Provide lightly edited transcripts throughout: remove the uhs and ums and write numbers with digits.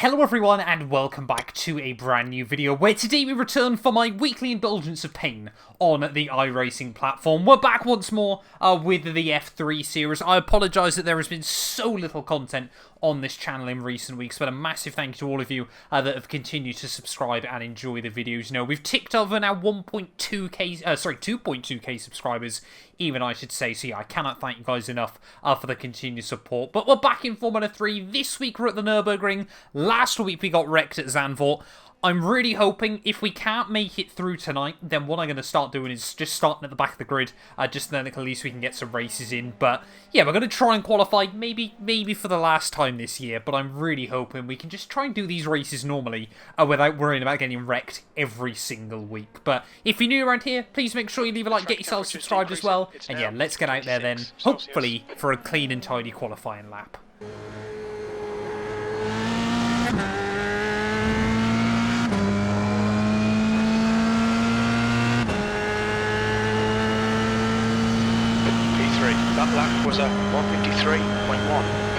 Hello everyone and welcome back to a brand new video where today we return for my weekly indulgence of pain on the iRacing platform. We're back once more with the F3 series. I apologise that there has been so little content on this channel in recent weeks, but a massive thank you to all of you that have continued to subscribe and enjoy the videos. You know, we've ticked over now 2.2k subscribers, even I should say. So yeah, I cannot thank you guys enough for the continued support. But we're back in Formula 3. This week we're at the Nurburgring. Last week we got wrecked at Zandvoort. I'm really hoping if we can't make it through tonight, then what I'm going to start doing is just starting at the back of the grid, just then at least we can get some races in. But yeah, we're going to try and qualify maybe for the last time this year, but I'm really hoping we can just try and do these races normally without worrying about getting wrecked every single week. But if you're new around here, please make sure you leave a like, get yourself subscribed as well. And yeah, let's get out there then, hopefully for a clean and tidy qualifying lap. That lap was a 153.1.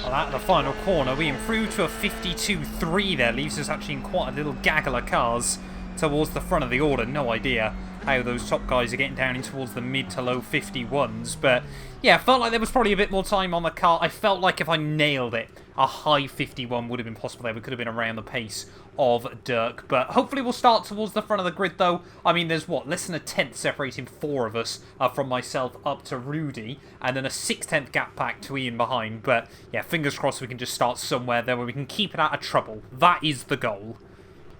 At the final corner, we improved to a 52.3 there, leaves us actually in quite a little gaggle of cars towards the front of the order. No idea how those top guys are getting down in towards the mid to low 51s, but yeah, I felt like there was probably a bit more time on the car. I felt like if I nailed it, a high 51 would have been possible there. We could have been around the pace of Dirk, but hopefully we'll start towards the front of the grid though. I mean, there's what, less than a tenth separating four of us from myself up to Rudy, and then a 6/10 gap pack to Ian behind. But yeah, fingers crossed we can just start somewhere there where we can keep it out of trouble. That is the goal.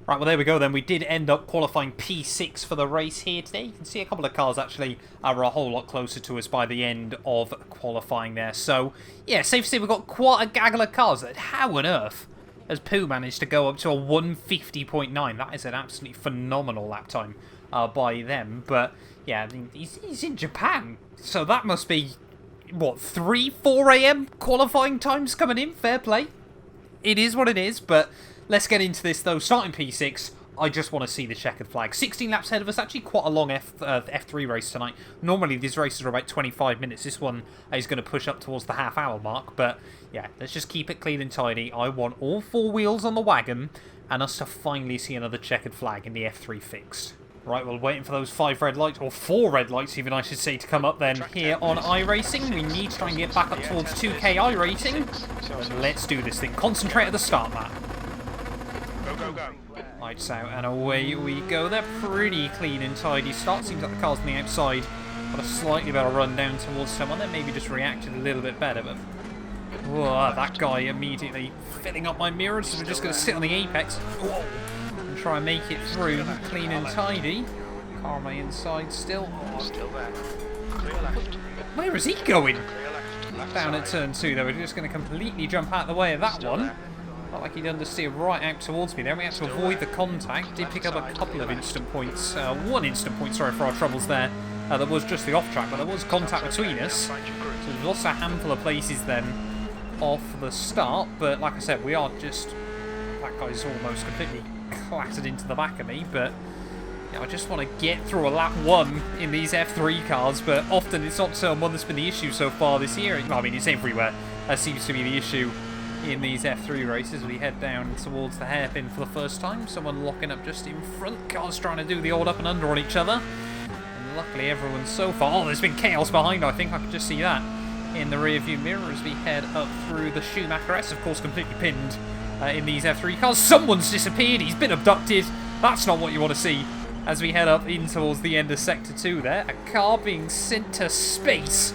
Right, well there we go then. We did end up qualifying P6 for the race here today. You can see a couple of cars actually are a whole lot closer to us by the end of qualifying there. So yeah, safe to say we've got quite a gaggle of cars. How on earth has Pooh managed to go up to a 150.9? That is an absolutely phenomenal lap time by them. But yeah, he's in Japan, so that must be, what, 4 a.m. qualifying times coming in? Fair play. It is what it is, but let's get into this though. Starting P6, I just want to see the checkered flag. 16 laps ahead of us, actually quite a long F3 race tonight. Normally these races are about 25 minutes. This one is going to push up towards the half-hour mark, but yeah, let's just keep it clean and tidy. I want all four wheels on the wagon and us to finally see another checkered flag in the F3 fixed. Right, well, waiting for those 5 red lights, or 4 red lights even, I should say, to come up then here on iRacing. We need to try and get back up towards 2K iRacing. But let's do this thing. Concentrate at the start, Matt. Go. Lights out, and away we go. They're pretty clean and tidy start. Seems like the cars on the outside got a slightly better run down towards someone. They maybe just reacted a little bit better, but whoa, that guy immediately filling up my mirrors. So we're just going to sit on the apex. Whoa. Try and make it through clean and tidy. Car on my inside still. Still there. Clear left. Where is he going? Clear left. Down at turn 2 though. We're just going to completely jump out of the way of that one. Felt like he'd understeer right out towards me there. We had to avoid the contact. Did pick up a couple of instant points. One instant point, sorry, for our troubles there. That was just the off-track, but there was contact between us. So we've lost a handful of places then off the start. But like I said, we are just... That guy's almost completely clattered into the back of me, but... I just want to get through a lap 1 in these F3 cars, but often it's not turn 1 that's been the issue so far this year. I mean, it's everywhere. That seems to be the issue in these F3 races. We head down towards the hairpin for the first time. Someone locking up just in front. Cars trying to do the old up and under on each other. And luckily everyone's so far... Oh, there's been chaos behind, I think. I can just see that in the rear view mirror as we head up through the Schumacher S. Of course, completely pinned in these F3 cars. Someone's disappeared. He's been abducted. That's not what you want to see. As we head up in towards the end of Sector 2 there, a car being sent to space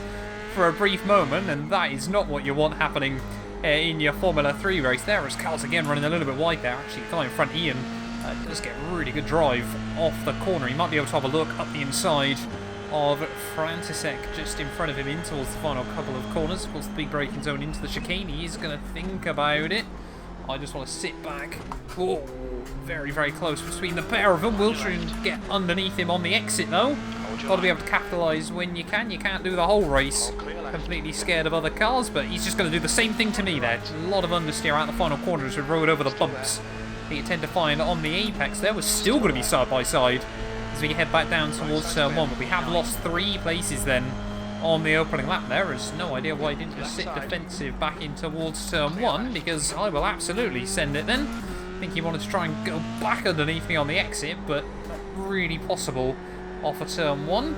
for a brief moment, and that is not what you want happening in your Formula 3 race there, as cars again running a little bit wide there. Actually, the guy in front, Ian, does get a really good drive off the corner. He might be able to have a look up the inside of Frantisek just in front of him in towards the final couple of corners. Of course, the big braking zone into the chicane. He's going to think about it. I just want to sit back. Oh, very, very close between the pair of them. We'll try and get underneath him on the exit, though. Got to be able to capitalise when you can. You can't do the whole race completely scared of other cars, but he's just going to do the same thing to me there. A lot of understeer out the final corner as we rode over the bumps that you tend to find on the apex there. We're still going to be side by side as we head back down towards turn 1, but we have lost 3 places then on the opening lap there. There's no idea why he didn't just sit defensive back in towards turn 1, because I will absolutely send it then. I think he wanted to try and go back underneath me on the exit, but not really possible off of turn 1.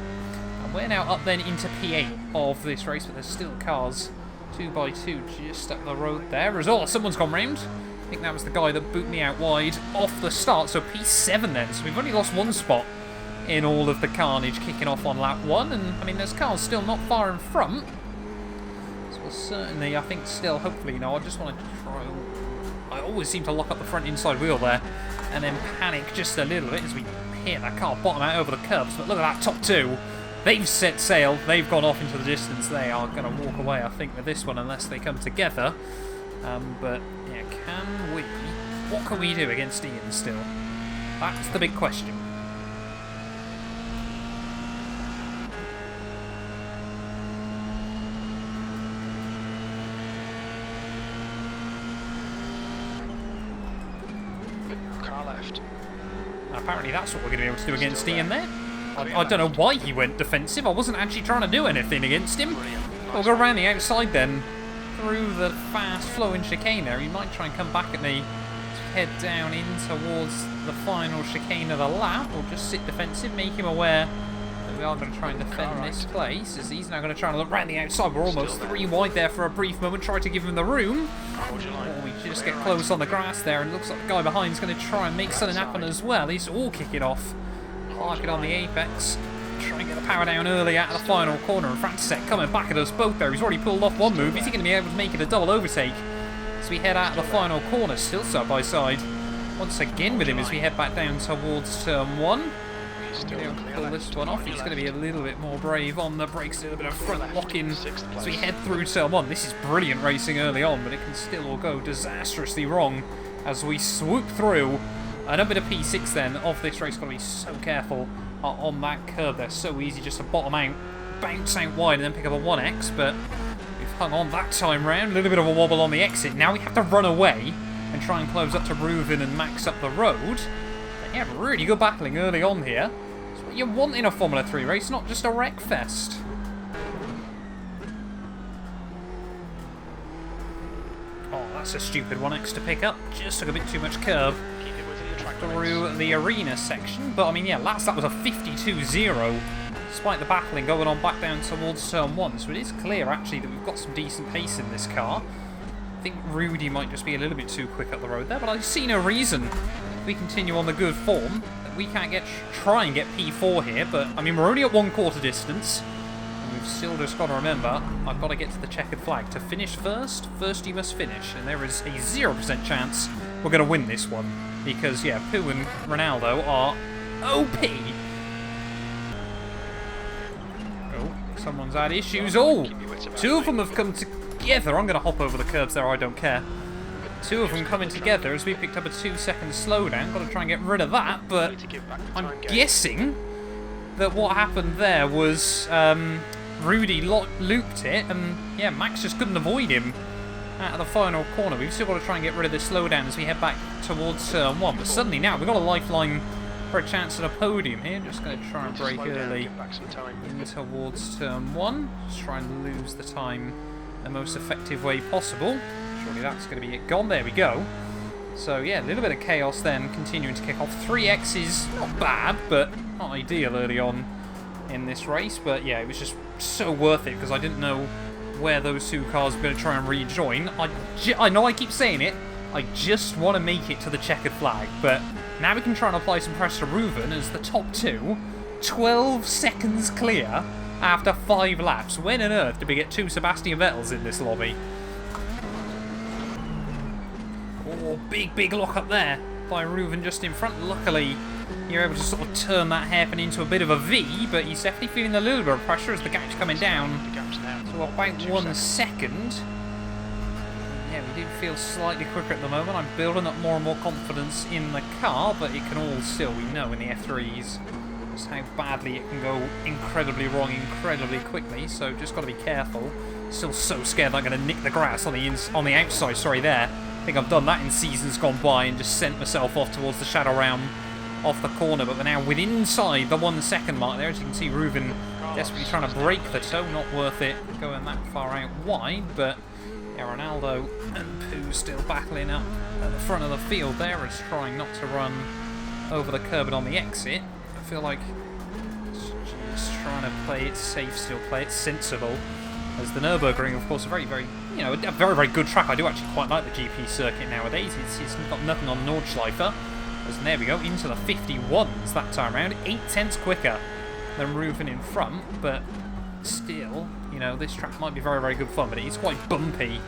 And we're now up then into P8 of this race, but there's still cars 2x2 just up the road there. As someone's gone round. I think that was the guy that boot me out wide off the start. So P7 then. So we've only lost 1 spot in all of the carnage kicking off on lap 1, and I mean there's cars still not far in front, so we'll certainly, I think, still hopefully, I just want to try. I always seem to lock up the front inside wheel there and then panic just a little bit as we hit that car bottom out over the curbs. But look at that top 2, they've set sail, they've gone off into the distance. They are going to walk away, I think, with this one unless they come together. But yeah, what can we do against Ian still? That's the big question. Apparently that's what we're going to be able to do against Ian there. I don't know why he went defensive. I wasn't actually trying to do anything against him. We'll go around the outside then, through the fast flowing chicane there. He might try and come back at me to head down in towards the final chicane of the lap, or just sit defensive, make him aware that we are going to try and defend this place, as he's now going to try and look around the outside. We're almost 3 wide there for a brief moment, try to give him the room. We just get close on the grass there, and it looks like the guy behind is going to try and make something happen as well. He's all kicking off. Park it on the apex. Try and get the power down early out of the final corner. And Frantisek coming back at us both there. He's already pulled off 1 move. Is he going to be able to make it a double overtake as we head out of the final corner? Still side by side once again with him as we head back down towards turn 1. He'll pull this one off. He's going to be a little bit more brave on the brakes, a little bit of front lock-in as we head through turn 1. This is brilliant racing early on, but it can still all go disastrously wrong as we swoop through. And a bit of P6 then of this race. Got to be so careful on that curb. They're so easy just to bottom out, bounce out wide, and then pick up a 1X. But we've hung on that time round. A little bit of a wobble on the exit. Now we have to run away and try and close up to Reuven and max up the road. But yeah, really good battling early on here. It's what you want in a Formula 3 race, not just a wreck fest. Oh, that's a stupid 1X to pick up. Just took a bit too much curve through the arena section. But I mean, yeah, that was a 52-0 despite the battling going on back down towards turn 1. So it is clear actually that we've got some decent pace in this car. I think Rudy might just be a little bit too quick up the road there, but I see no reason if we continue on the good form that we can't try and get P4 here. But I mean, we're only at 1/4 distance, and we've still just got to remember, I've got to get to the checkered flag. To finish first you must finish, and there is a 0% chance we're going to win this one. Because, yeah, Pooh and Ronaldo are OP. Oh, someone's had issues. Oh, 2 of them have come together. I'm going to hop over the curbs there. I don't care. Two of them coming together as we picked up a 2-second slowdown. Got to try and get rid of that, but I'm guessing that what happened there was Rudy looped it, and yeah, Max just couldn't avoid him out of the final corner. We've still got to try and get rid of this slowdown as we head back towards turn 1, but suddenly now we've got a lifeline for a chance at a podium here. Just going to try and brake early in towards turn 1. Just try and lose the time the most effective way possible. Surely that's going to be it gone. There we go. So yeah, a little bit of chaos then, continuing to kick off. 3X's, not bad, but not ideal early on in this race. But yeah, it was just so worth it because I didn't know where those two cars were going to try and rejoin. I know I keep saying it, I just want to make it to the checkered flag. But now we can try and apply some pressure to Reuven as the top two, 12 seconds clear after 5 laps. When on earth did we get 2 Sebastian Vettels in this lobby? Oh, big lock up there by Reuven just in front. Luckily, you're able to sort of turn that hairpin into a bit of a V, but he's definitely feeling a little bit of pressure as the gap's coming down to about 1 second. Yeah, we do feel slightly quicker at the moment. I'm building up more and more confidence in the car, but it can all still, we know in the F3s, just how badly it can go incredibly wrong incredibly quickly, so just got to be careful. Still so scared that I'm going to nick the grass on the outside, sorry there. I think I've done that in seasons gone by and just sent myself off towards the shadow realm off the corner, but we're now within inside the 1 second mark there. As you can see, Reuven desperately trying to break the toe, not worth it going that far out wide, but yeah, Ronaldo and Pooh still battling up at the front of the field there as trying not to run over the curb and on the exit. I feel like just trying to play it safe, still play it sensible. As the Nurburgring, of course, a very, very good track. I do actually quite like the GP circuit nowadays. It's got nothing on Nordschleifer. As there we go, into the 51s that time around. 8/10 quicker than Reuven in front, but still, you know, this track might be very, very good fun, but it's quite bumpy.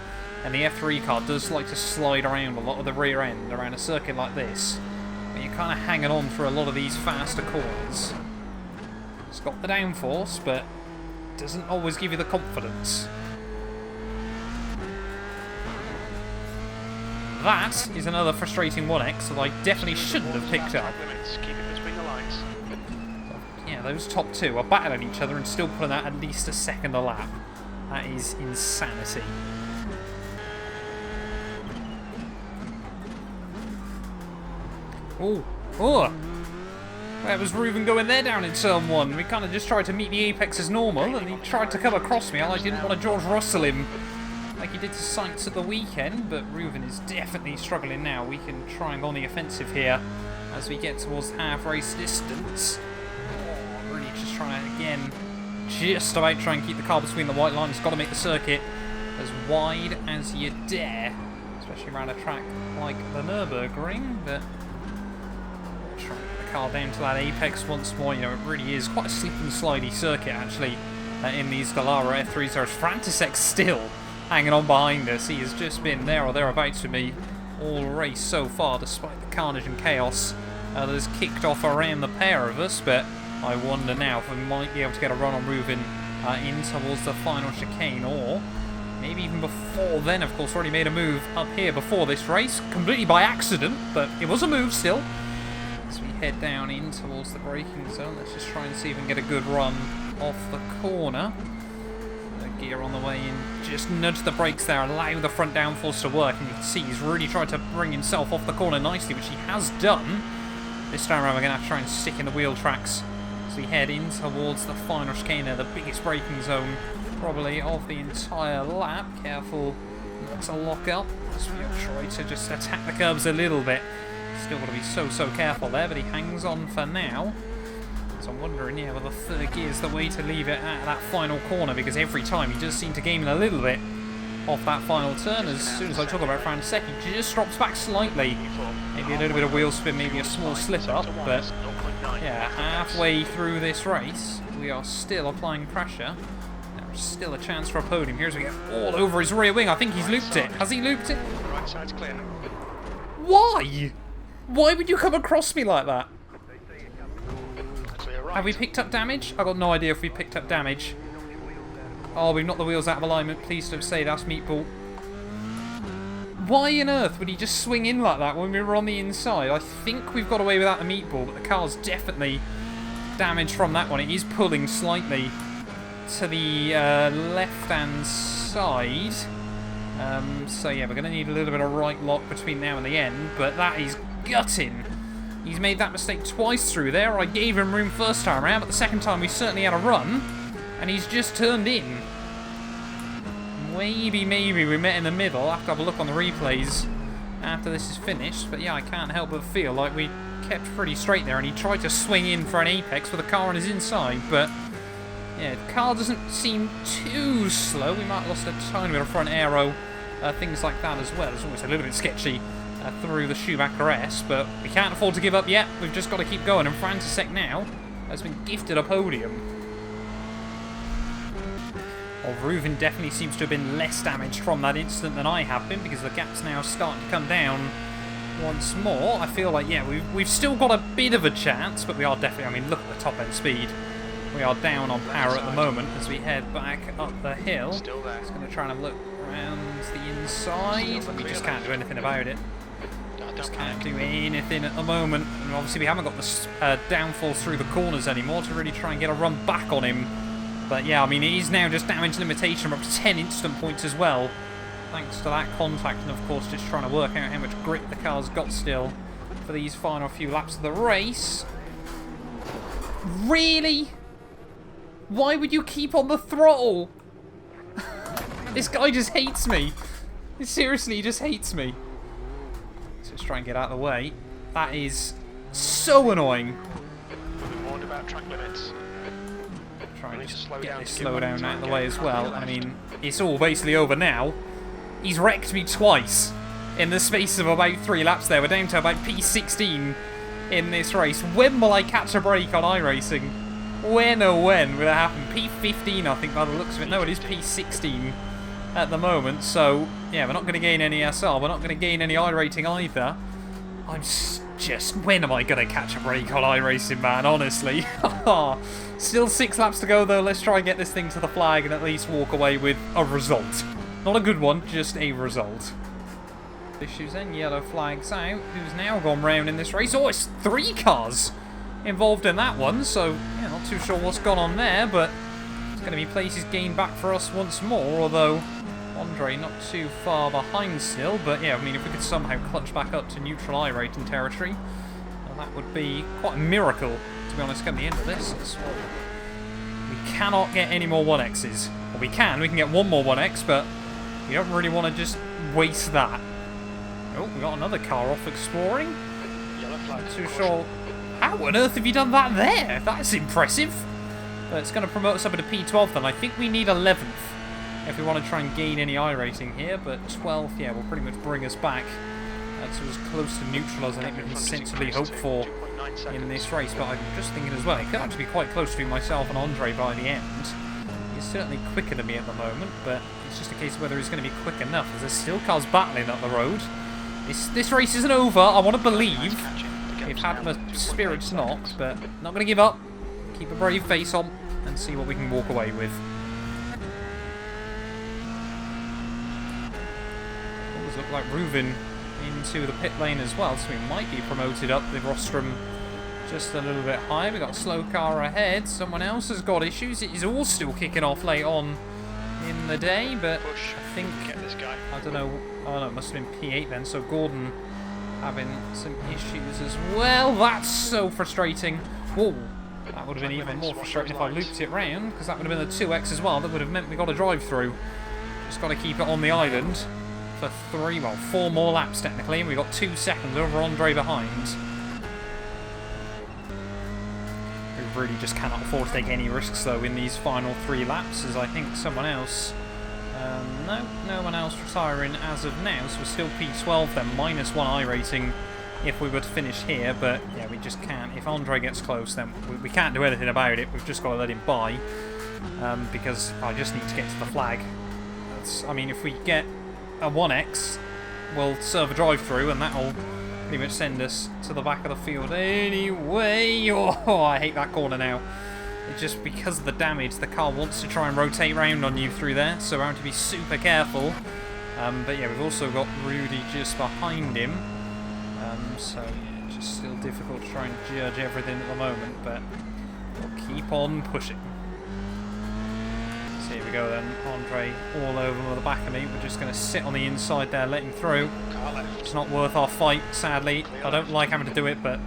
And the F3 car does like to slide around a lot of the rear end around a circuit like this. But you're kind of hanging on for a lot of these faster corners. It's got the downforce, but doesn't always give you the confidence. That is another frustrating 1X that I definitely shouldn't have picked up. Yeah, those top two are battling each other and still pulling out at least a second a lap. That is insanity. Oh, where was Reuven going there down in turn 1? We kind of just tried to meet the apex as normal, and he tried to come across me, and I didn't want to George Russell him like he did to Sainz at the weekend, but Reuven is definitely struggling now. We can try and go on the offensive here as we get towards half race distance. Oh, really just trying to, again, just about try and keep the car between the white lines. Got to make the circuit as wide as you dare, especially around a track like the Nurburgring, but try and get the car down to that apex once more. You know, it really is quite a slip and slidey circuit, actually, in these Dallara F3s. There's Frantisek still hanging on behind us. He has just been there or thereabouts with me all race so far, despite the carnage and chaos that has kicked off around the pair of us. But I wonder now if we might be able to get a run on Reuven in towards the final chicane, or maybe even before then. Of course, already made a move up here before this race, completely by accident, but it was a move still. As we head down in towards the braking zone, let's just try and see if we can get a good run off the corner. Gear on the way in, just nudge the brakes there, allow the front downforce to work, and you can see he's really tried to bring himself off the corner nicely, which he has done. This time around we're going to have to try and stick in the wheel tracks as we head in towards the final chicane there, the biggest braking zone probably of the entire lap. Careful not to lock up as we try to just attack the curbs a little bit. Still got to be so careful there, but he hangs on for now. So I'm wondering, yeah, whether third gear is the way to leave it at that final corner, because every time he does seem to gain a little bit off that final turn. As soon as I talk about Frantisek, he just drops back slightly. Maybe a little bit of wheel spin, maybe a small slip up, but yeah, halfway through this race, we are still applying pressure. There's still a chance for a podium here as we get all over his rear wing. I think he's looped it. Has he looped it? Right side's clear. Why? Why would you come across me like that? Right. Have we picked up damage? I've got no idea if we picked up damage. Oh, we've knocked the wheels out of alignment. Please don't say that's Meatball. Why on earth would he just swing in like that when we were on the inside? I think we've got away without the meatball, but the car's definitely damaged from that one. It is pulling slightly to the left-hand side. So yeah, we're going to need a little bit of right lock between now and the end, but that is gutting. He's made that mistake twice through there. I gave him room first time around, but the second time we certainly had a run, and he's just turned in. Maybe we met in the middle. I'll have to have a look on the replays after this is finished, but yeah, I can't help but feel like we kept pretty straight there, and he tried to swing in for an apex with the car on his inside, but yeah, the car doesn't seem too slow. We might have lost a tiny bit of front aero, things like that as well. It's always a little bit sketchy through the Schumacher S, but we can't afford to give up yet. We've just got to keep going, and Frantisek now has been gifted a podium. Well, Reuven definitely seems to have been less damaged from that incident than I have been, because the gap's now starting to come down once more. I feel like, yeah, we've still got a bit of a chance, but we are definitely, I mean, look at the top end speed. We are down on power at the moment as we head back up the hill. Just going to try and look around the inside. We just can't do anything about it. Just can't do anything at the moment. And obviously we haven't got the downfalls through the corners anymore to really try and get a run back on him. But yeah, I mean, he's now just damage limitation up to 10 instant points as well, thanks to that contact, and of course just trying to work out how much grip the car's got still for these final few laps of the race. Really? Why would you keep on the throttle? This guy just hates me. Seriously, he just hates me. So let's try and get out of the way. That is so annoying. We've warned about track limits. Trying to just get this slowdown out of the way as well. I mean, it's all basically over now. He's wrecked me twice in the space of about 3 laps there. We're down to about P16 in this race. When will I catch a break on iRacing? When or when will it happen? P15, I think, by the looks of it. No, it is P16 at the moment. So, yeah, we're not going to gain any SR. We're not going to gain any iRating either. I'm just... When am I going to catch a break on iRacing, man? Honestly. Still 6 laps to go, though. Let's try and get this thing to the flag and at least walk away with a result. Not a good one, just a result. Issues then, yellow flags out. Who's now gone round in this race? Oh, it's 3 cars involved in that one, so yeah, not too sure what's gone on there, but it's going to be places gained back for us once more, although Andre not too far behind still. But yeah, I mean, if we could somehow clutch back up to neutral iRating territory, well, that would be quite a miracle, to be honest, come the end of this. We cannot get any more 1Xs. Well, we can get one more 1X, but we don't really want to just waste that. Oh, we got another car off exploring. Yellow flag. Not too sure. How on earth have you done that there? That's impressive. But it's going to promote us up into P12 then. I think we need 11th if we want to try and gain any iRating here. But 12th, yeah, will pretty much bring us back to as close to neutral as I think we can sensibly hope for in this race. But I'm just thinking as well, it could actually be quite close between myself and Andre by the end. He's certainly quicker than me at the moment, but it's just a case of whether he's going to be quick enough, as there's still cars battling up the road. This race isn't over, I want to believe. We've had my spirits knocked, but not going to give up. Keep a brave face on and see what we can walk away with. Always look like Reuven into the pit lane as well, so we might be promoted up the rostrum just a little bit higher. We've got a slow car ahead. Someone else has got issues. It is all still kicking off late on in the day, but I think, I don't know, oh no, it must have been P8 then, so Gordon having some issues as well. That's so frustrating. Whoa, that would have been even more frustrating if I looped it round, because that would have been the 2X as well. That would have meant we got a drive through. Just got to keep it on the island for 4 more laps technically, and we got 2 seconds over Andre behind. We really just cannot afford to take any risks though in these final 3 laps, as I think someone else... no one else retiring as of now, so we're still P12 then, -1 iRating if we were to finish here, but yeah, we just can't. If Andre gets close, then we can't do anything about it. We've just got to let him by, because I just need to get to the flag. I mean, if we get a 1X, we'll serve a drive-through, and that'll pretty much send us to the back of the field anyway. Oh, I hate that corner now. It's just because of the damage, the car wants to try and rotate round on you through there, so I want to be super careful. But yeah, we've also got Rudy just behind him. So yeah, just still difficult to try and judge everything at the moment, but we'll keep on pushing. So here we go then, Andre all over him with the back of me. We're just going to sit on the inside there, let him through. It's not worth our fight, sadly. I don't like having to do it, but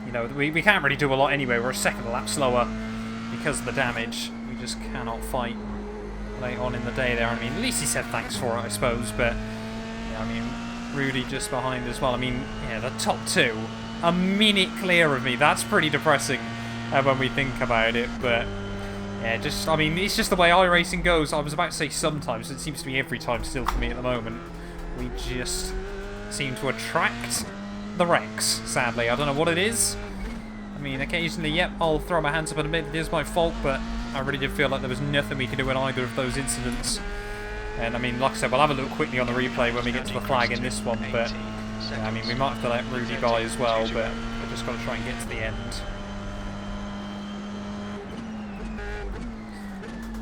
you know, we can't really do a lot anyway. We're a second lap slower because of the damage. We just cannot fight late on in the day there. I mean, at least he said thanks for it, I suppose, but yeah, I mean, Rudy just behind as well. I mean, yeah, the top two, a minute clear of me. That's pretty depressing when we think about it, but yeah, just, I mean, it's just the way iRacing goes. I was about to say sometimes, it seems to be every time still for me at the moment. We just seem to attract the wrecks, sadly. I don't know what it is. I mean, occasionally, yep, I'll throw my hands up and admit it is my fault, but I really did feel like there was nothing we could do in either of those incidents. And I mean, like I said, we'll have a look quickly on the replay when we get to the flag in this one, but yeah, I mean, we might have to let Rudy by as well, but we've just got to try and get to the end.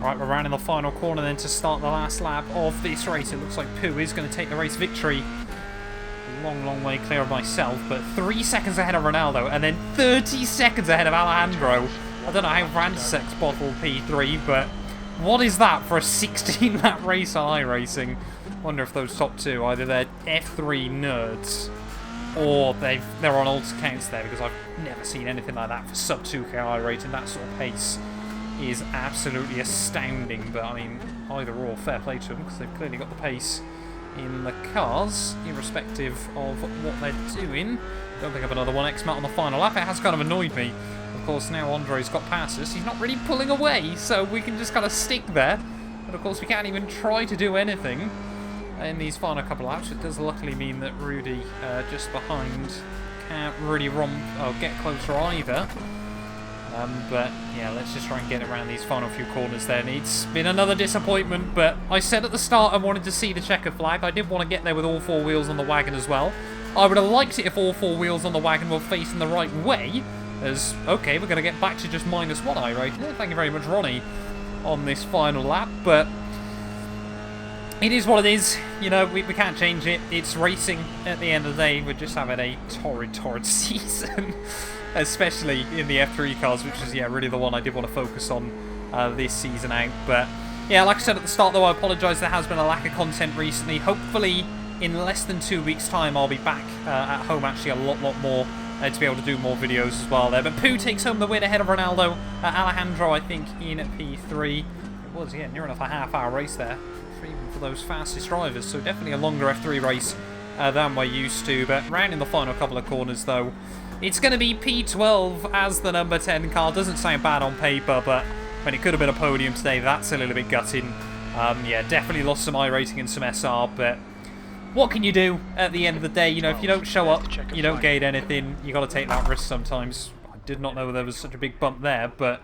Right, we're rounding the final corner then to start the last lap of this race. It looks like Pooh is going to take the race victory. Long, long way clear of myself, but 3 seconds ahead of Ronaldo, and then 30 seconds ahead of Alejandro. I don't know how Ransec's bottled P3, but what is that for a 16-lap race on iRacing? Wonder if those top two, either they're F3 nerds, or they're on old accounts there, because I've never seen anything like that for sub 2K iRacing. That sort of pace is absolutely astounding, but I mean, either or, fair play to them, because they've clearly got the pace in the cars, irrespective of what they're doing. Don't pick up another 1x mat on the final lap. It has kind of annoyed me. Of course, now Andre's got past us. He's not really pulling away, so we can just kind of stick there. But of course, we can't even try to do anything in these final couple of laps. It does luckily mean that Rudy, just behind, can't really get closer either. But yeah, let's just try and get around these final few corners then. It's been another disappointment, but I said at the start I wanted to see the checker flag. I did want to get there with all four wheels on the wagon as well. I would have liked it if all four wheels on the wagon were facing the right way. As, okay, we're going to get back to just -1 iRacing. Thank you very much, Ronnie, on this final lap, but it is what it is. You know, we can't change it. It's racing at the end of the day. We're just having a torrid season. Especially in the F3 cars, which is, yeah, really the one I did want to focus on this season out. But, yeah, like I said at the start, though, I apologise. There has been a lack of content recently. Hopefully, in less than 2 weeks' time, I'll be back at home, actually, a lot more to be able to do more videos as well there. But Pooh takes home the win ahead of Ronaldo. Alejandro, I think, in P3. It was, yeah, near enough a half-hour race there, even for those fastest drivers. So definitely a longer F3 race than we're used to. But round in the final couple of corners, though, it's going to be P12 as the number 10 car. Doesn't sound bad on paper, but when it could have been a podium today, that's a little bit gutting. Yeah, definitely lost some iRacing and some SR, but what can you do at the end of the day? You know, if you don't show up, you don't gain anything. You got to take that risk sometimes. I did not know there was such a big bump there, but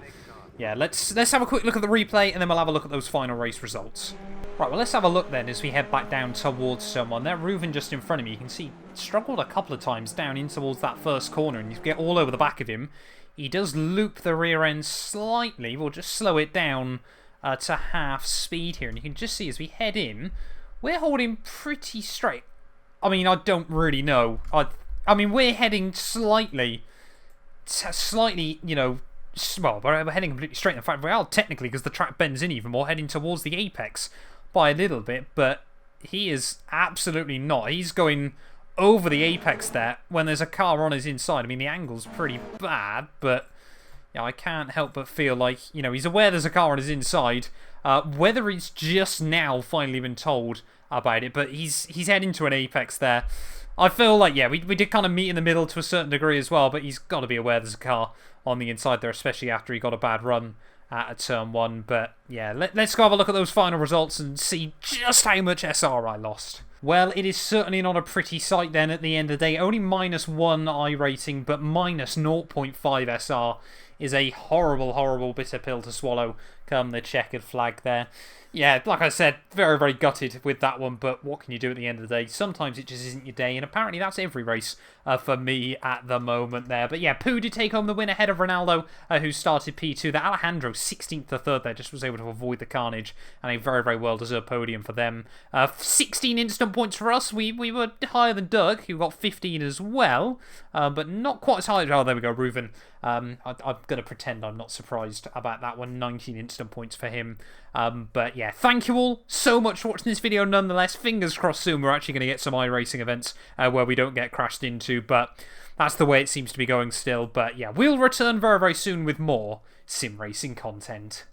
yeah, let's have a quick look at the replay, and then we'll have a look at those final race results. Right, well, let's have a look then as we head back down towards someone. There, Reuven just in front of me. You can see struggled a couple of times down in towards that first corner, and you get all over the back of him. He does loop the rear end slightly. We'll just slow it down to half speed here, and you can just see as we head in, we're holding pretty straight. I mean, I don't really know. I mean, we're heading slightly, you know, well, we're heading completely straight. In fact, we are technically, because the track bends in even more, heading towards the apex by a little bit, but he is absolutely not. He's going over the apex there when there's a car on his inside. I mean, the angle's pretty bad, but yeah, I can't help but feel like, you know, he's aware there's a car on his inside. Whether he's just now finally been told about it, but he's heading to an apex there. I feel like, yeah, we did kind of meet in the middle to a certain degree as well, but he's got to be aware there's a car on the inside there, especially after he got a bad run at turn 1. But yeah, let's go have a look at those final results and see just how much SR I lost. Well, it is certainly not a pretty sight then at the end of the day. Only -1 iRating, but -0.5 SR is a horrible, horrible bitter pill to swallow come the checkered flag there. Yeah, like I said, very, very gutted with that one, but what can you do at the end of the day? Sometimes it just isn't your day, and apparently that's every race for me at the moment there. But yeah, Pooh did take home the win ahead of Ronaldo, who started P2. That Alejandro, 16th to 3rd there, just was able to avoid the carnage, and a very, very well-deserved podium for them. 16 instant points for us. We were higher than Doug, who got 15 as well, but not quite as high. Oh, there we go, Reuven. I'm going to pretend I'm not surprised about that one. 19 instant points for him. But yeah, thank you all so much for watching this video nonetheless. Fingers crossed soon we're actually going to get some iRacing events where we don't get crashed into, but that's the way it seems to be going still. But yeah, we'll return very, very soon with more sim racing content.